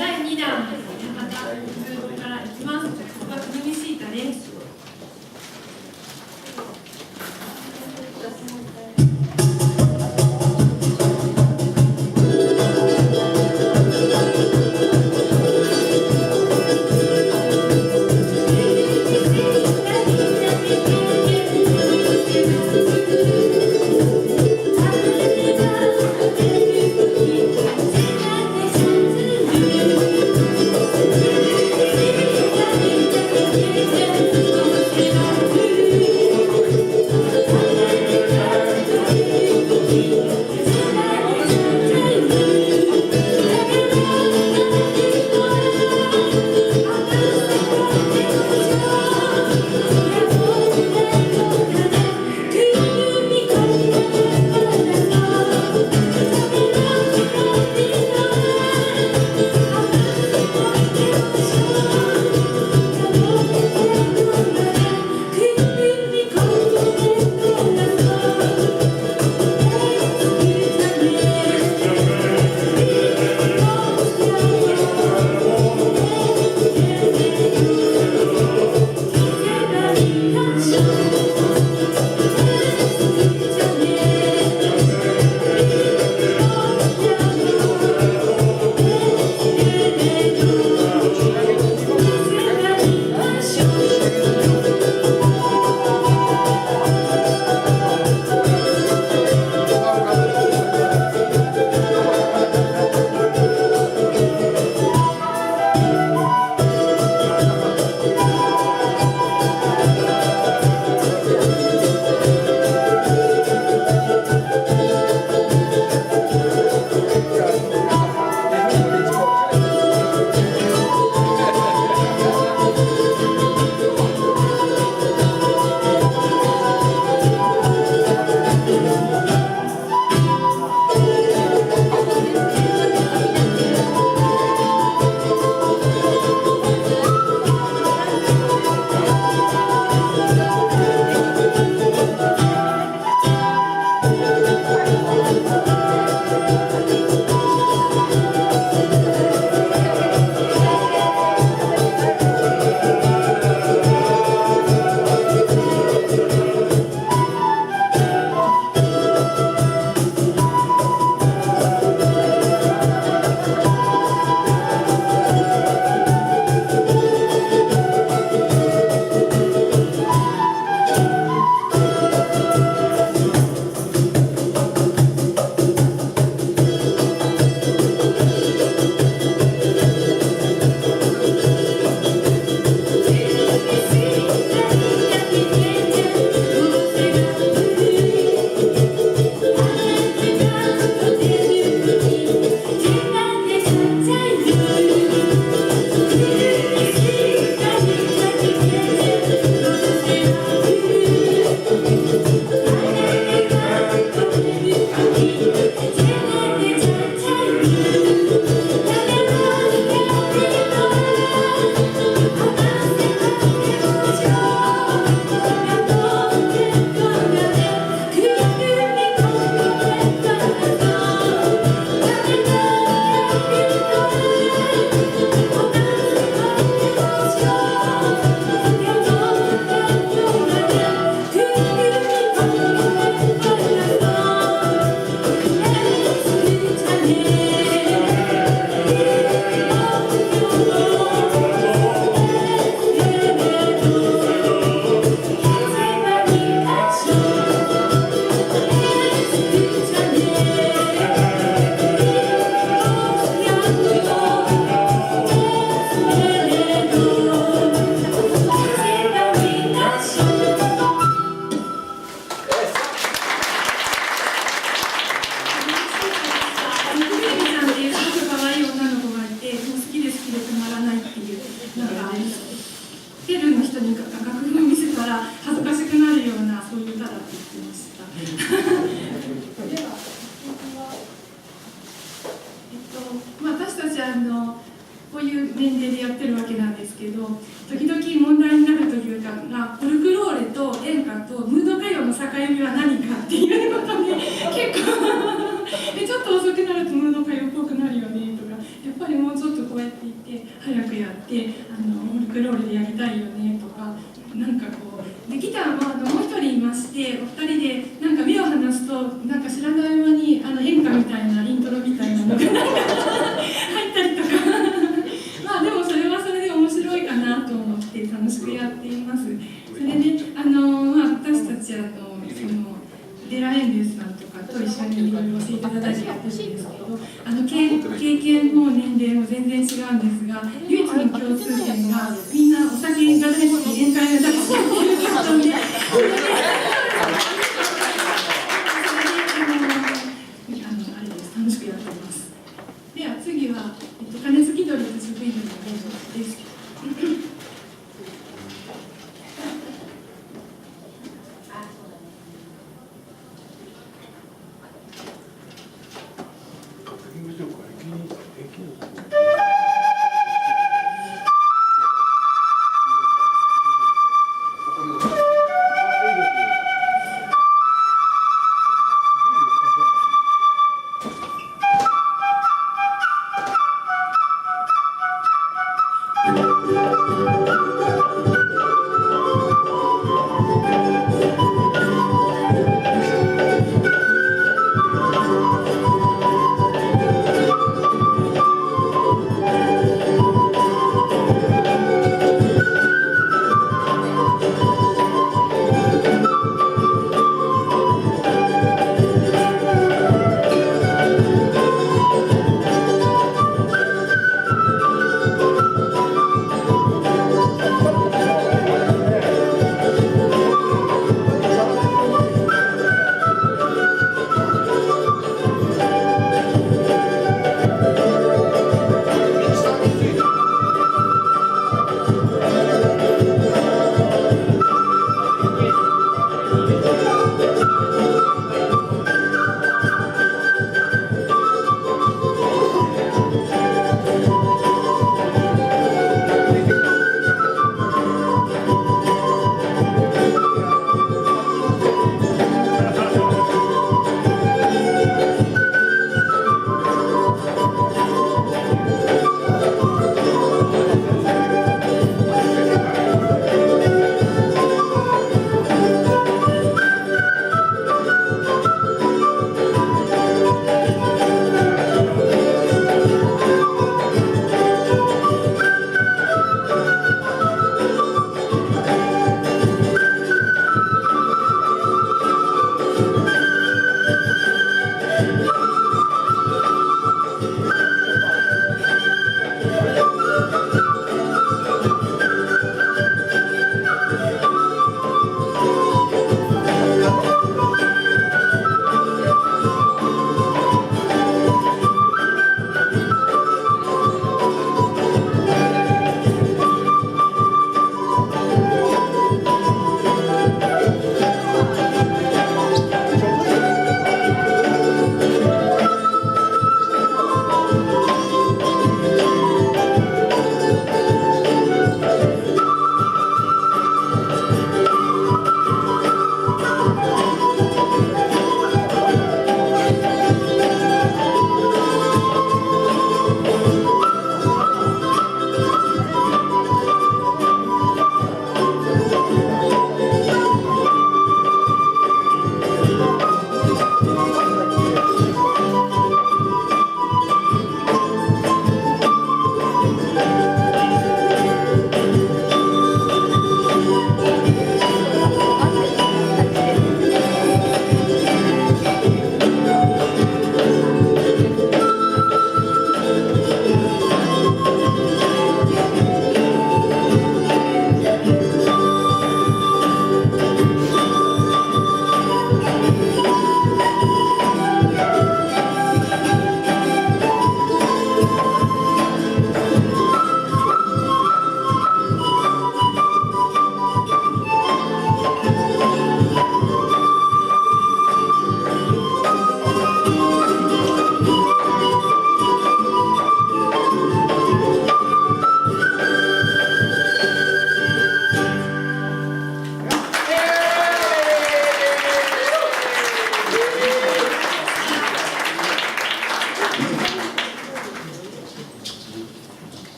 第2弾またズームからいきます。ここはくるみシータです。こういう年齢でやってるわけなんですけど、時々問題になるというか、フォルクローレと演歌とムード歌謡の境目は何かっていうことで結構でちょっと遅くなるとムード歌謡っぽくなるよねとか、やっぱりもうちょっとこうやってってフォルクローレでやりたいよねとか、なんかこうできたら、もう一人いまして、お二人でなんか目を離すとなんか知らない間に演歌みたいなイントロみたいなのが入ったりとかまあでもそれはそれで面白いかなと思って楽しくやっています。それで私たちデラエンデスさんとかと一緒にいろいろ教えていただいてやってるんですけど、経験も年齢も全然違うんですが、唯一の共通点がみんなお酒が大好き、宴会が大好きっていうことで、楽しくやっています。では次は鐘つき鳥と職員のです。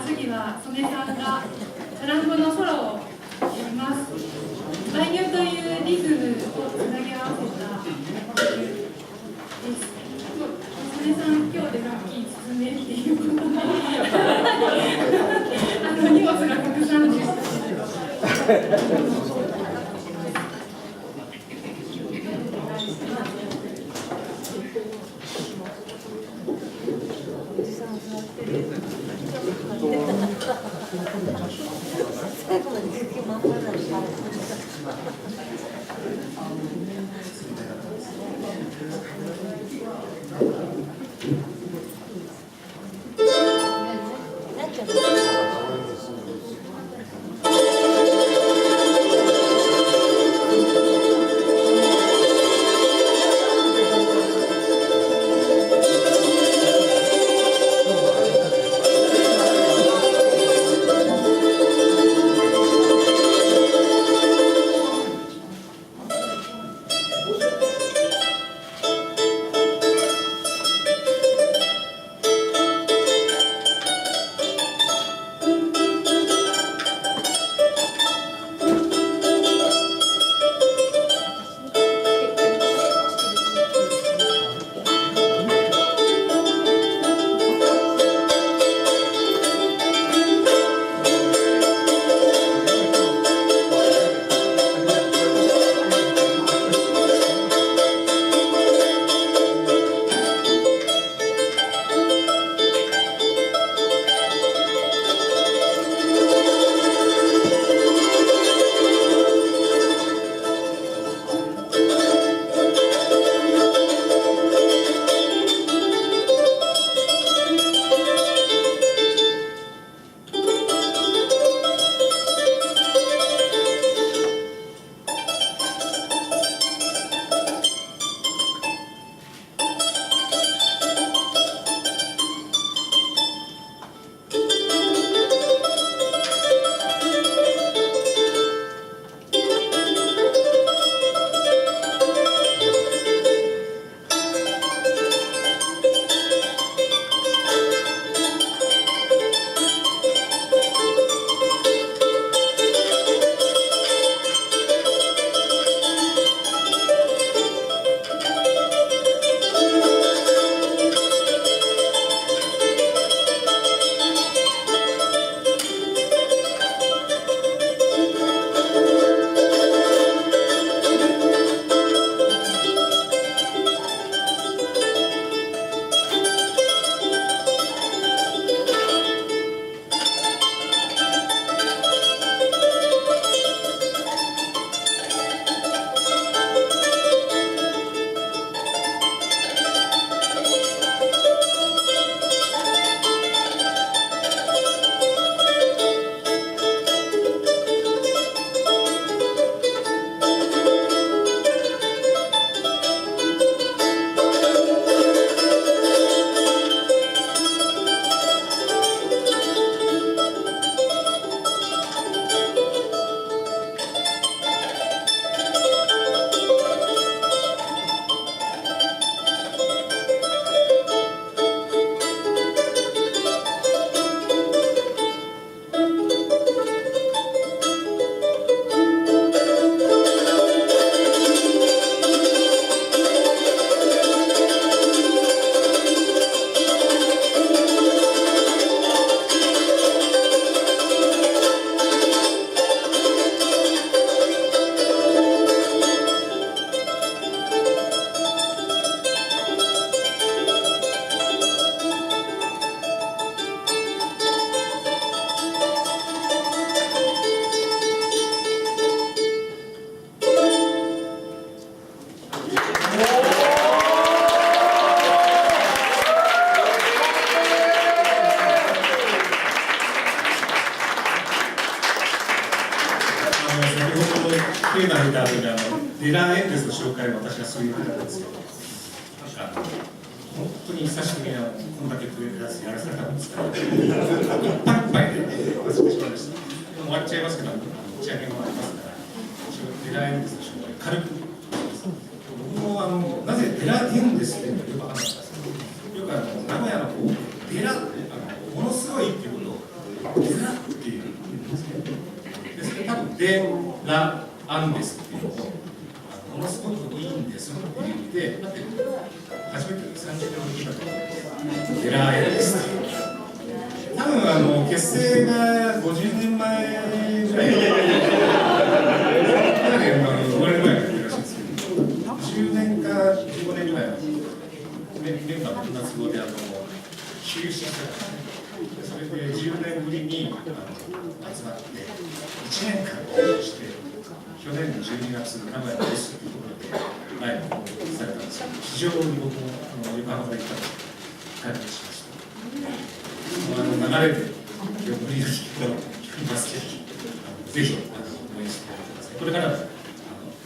次は曽根さんがタランゴのソロをやります。バイニョというリズムをつなぎ合わせた曲です。曽根さん、今日でラッキー包めっていうことで荷物がたくさんです。テーマ見た後にディラン・エンデスの紹介を私はするようになったんですけど、本当に久しぶりにこんだけくれるやつやらされたんですから、いっぱいいっぱいで忘れてしまいました。終わっちゃいますけど、打ち上げもありますから、一応ディラン・エンデスの紹介、軽く。僕もなぜデラ・エンデスっていうのかよくわからなかったんですけど、よく名古屋のデラ、ものすごいっていうことをラ・アンデスっていうのをものすごくいいんですっていう意味で、だって初めて30年ぶりだと思うんです。デラ・アンデスっていう。多分結成が50年前ぐらいかなり生まれる前からいらっしゃるんですけど、10年か15年ぐらいメンバーの夏子で休止したから、それで10年ぶりに集まって1年間休止して、去年の12月名古屋のレスというところでライブをされたんですけど、非常に僕も横浜で行ったので感動しました。流れで記憶に聞きますけど、ぜひ応援してください。これから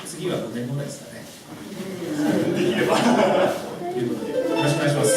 次は5年後ですかね。できればということでよろしくお願いします。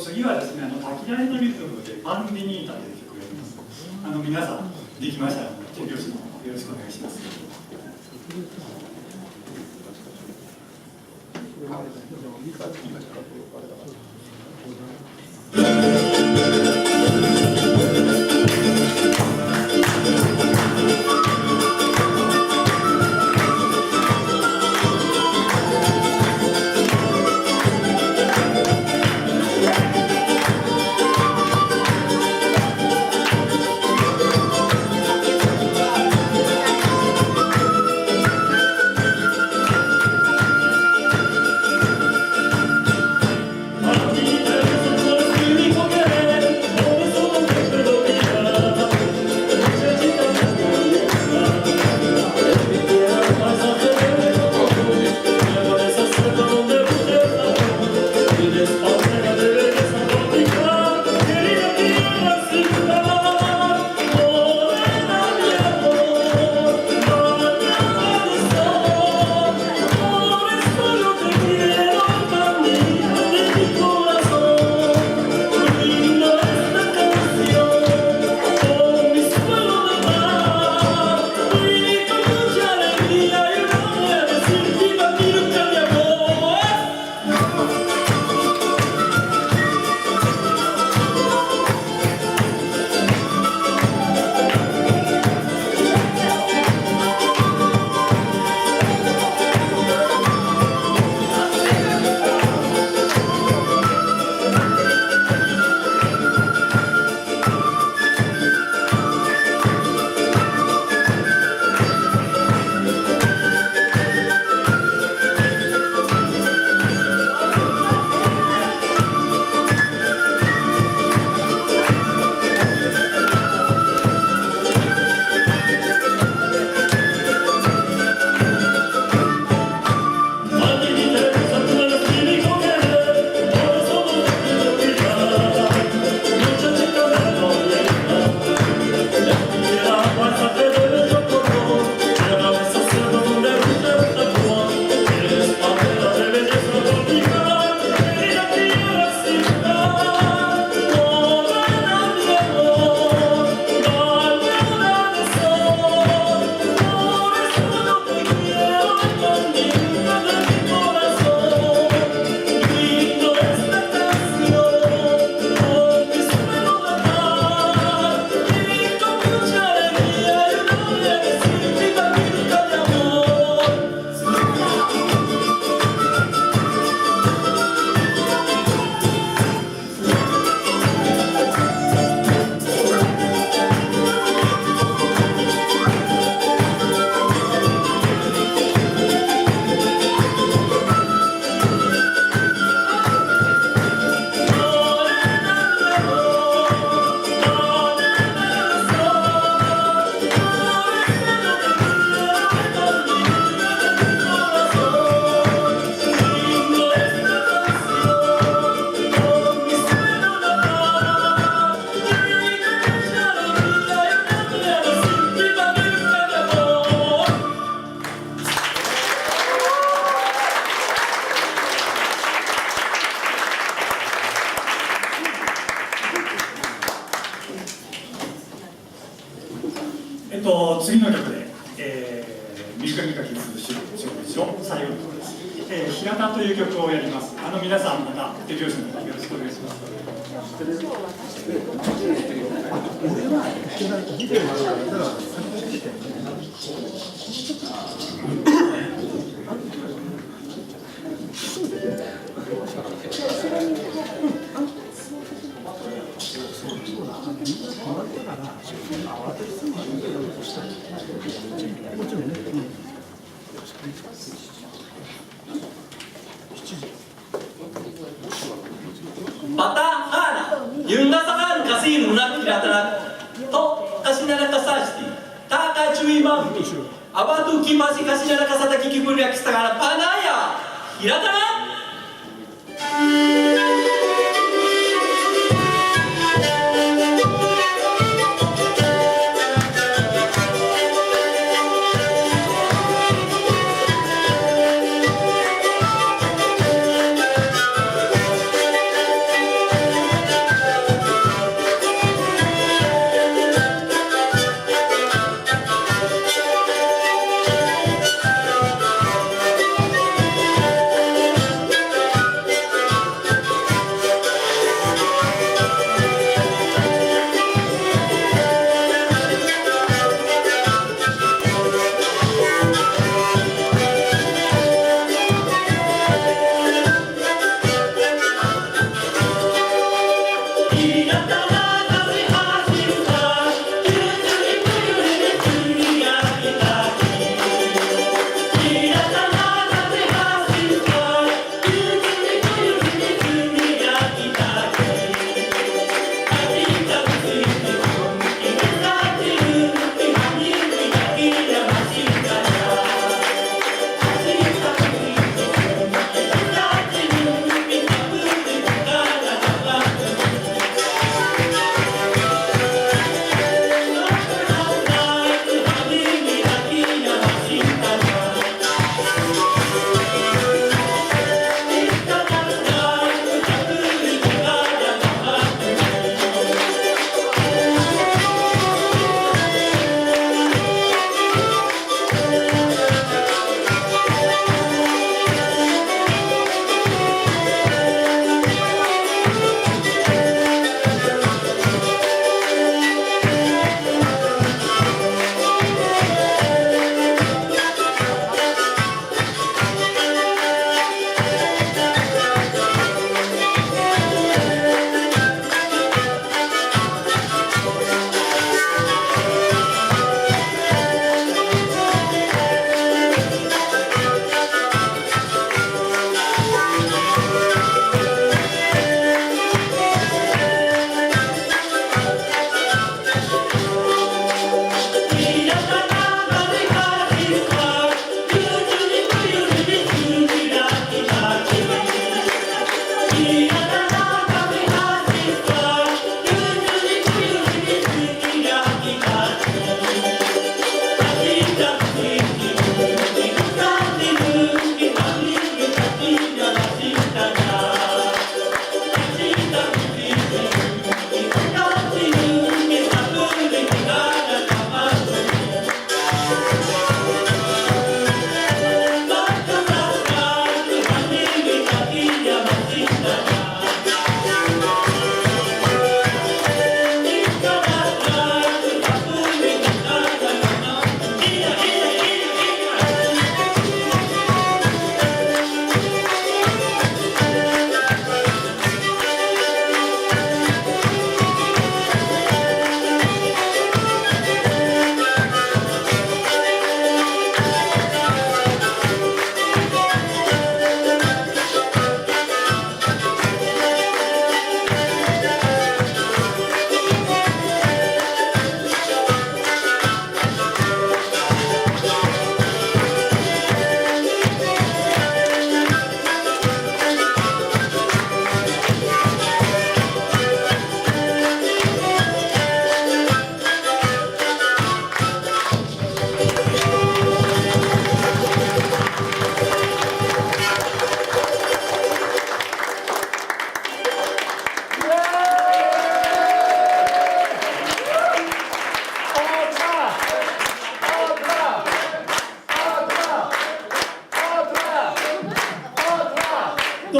次はですね、滝台のリズムでパンディニータという曲をやります。皆さんできましたら手拍子もよろしくお願いします。Thank you. 次の曲で、短々キッズ収録の最後の曲です。平田という曲をやります。皆さんまた手拍子の方よろしくお願いします。Patahan, yung nasakan kasi lunak tinatanak to kasi nalakasasti taka chui mampi abatu kimasi kasi nalakasata kikipurya kistagana panaya hiratana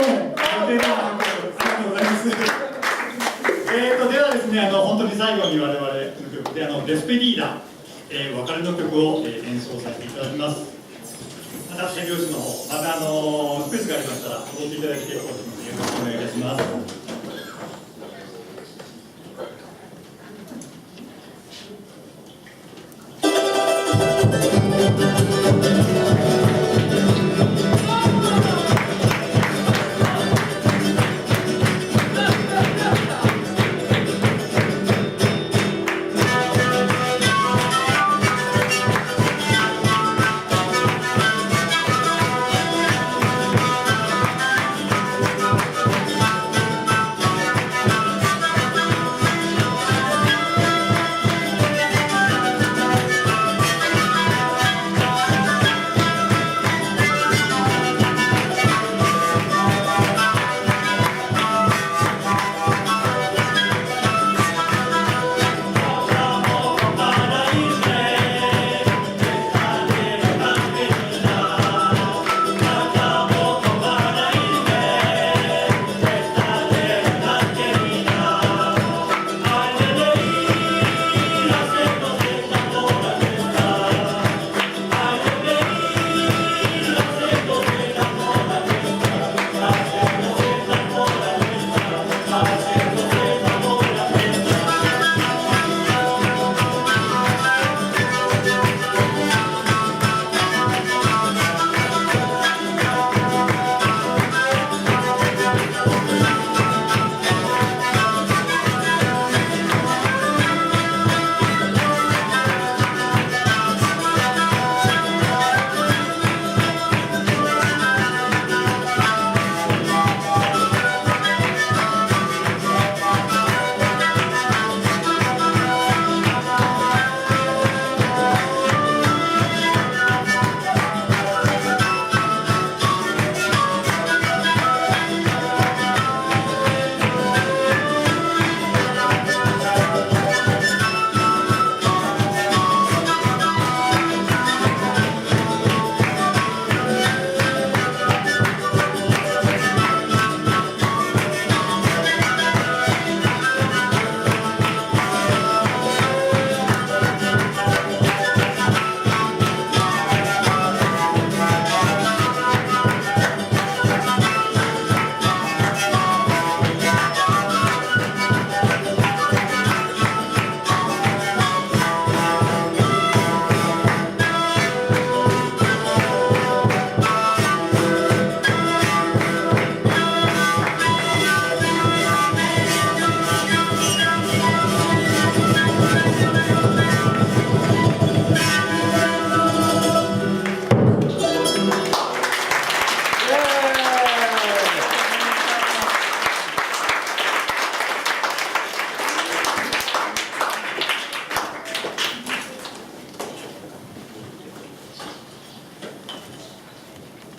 ありがとうございます。ではですね、本当に最後に我々の曲でデスペディーダ、別れの曲を、演奏させていただきます。また手拍子の方、またスペースがありましたら踊っていただきたいと思いますので、よろしくお願いいたします。